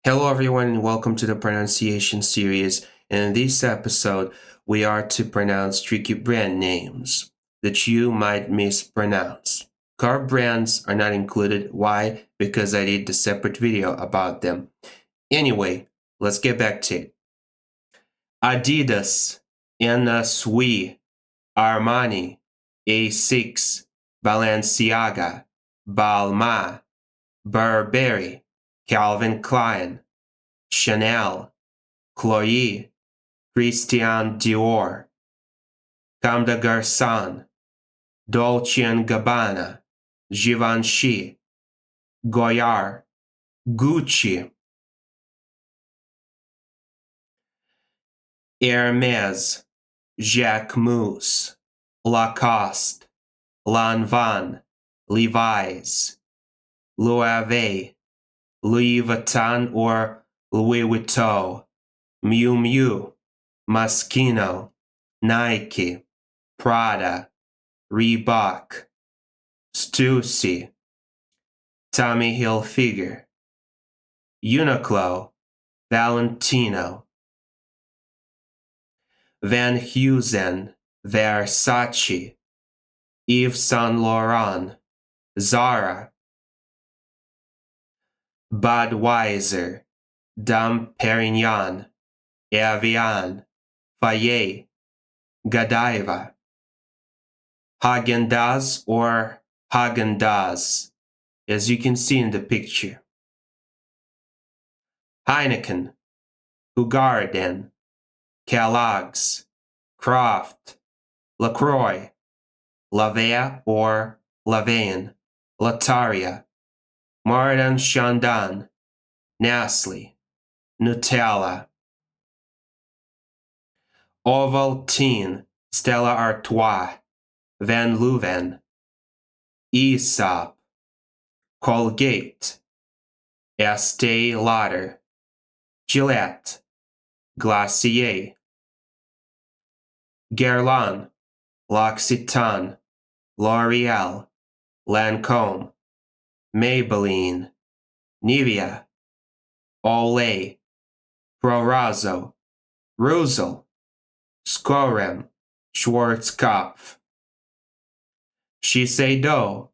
Hello everyone and welcome to the pronunciation series. In this episode, we are to pronounce tricky brand names that you might mispronounce. Car brands are not included. Why? Because I did a separate video about them. Anyway, let's get back to it. Adidas, swee, Armani, Asics, Balenciaga, Balmain, Burberry, Calvin Klein, shuh-NEL, Chloé, Christian Dior, Comme de gar-SOHN, Dolce and Gabbana, zhee-von-she, goy+are, GOO-chi, air-MEZZ, zhak-moose, luh-COST, Lanvin, Levi's, Loewe, Louis Vuitton or Louis Vuitton, Miu Miu, Moschino, Nike, Prada, Reebok, Stussy, Tommy Hilfiger, Uniqlo, Valentino, Van Heusen, Versace, Yves Saint Laurent, Zara, Budweiser, Dom Perignon, Evian, Fayet, Godiva, Häagen-Dazs or Häagen-Dazs, as you can see in the picture. Heineken, Hoegaarden, Kellogg's, Kraft, LaCroix, Lavea or Lavane, Lataria, Martin Chandon, Nestle, Nutella, Ovaltine, Stella Artois, Van Leuven, Aesop, Colgate, Estée Lauder, Gillette, Glacier, Guerlain, L'Occitane, L'Oreal, Lancôme, Maybelline, Nivea, Olay, Prorazo, Russell, Skorem, Schwarzkopf, Shiseido,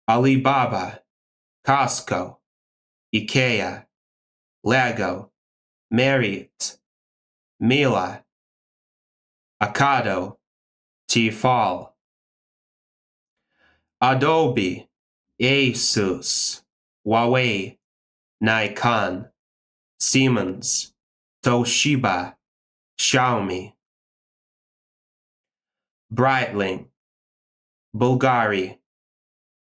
Alibaba, Costco, IKEA, Lego, Marriott, Miele, Ocado, Tefal, Adobe, Asus, Huawei, Nikon, Siemens, Toshiba, Xiaomi, Breitling, Bulgari,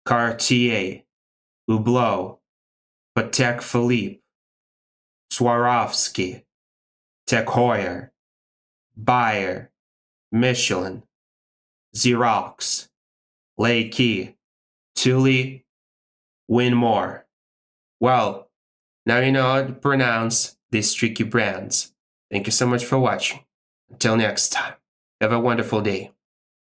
Cartier, Hublot, Patek Philippe, Swarovski, Tech Heuer, Bayer, Michelin, Xerox, Leica, Thule, Winmore. Well, now you know how to pronounce these tricky brands. Thank you so much for watching. Until next time, have a wonderful day.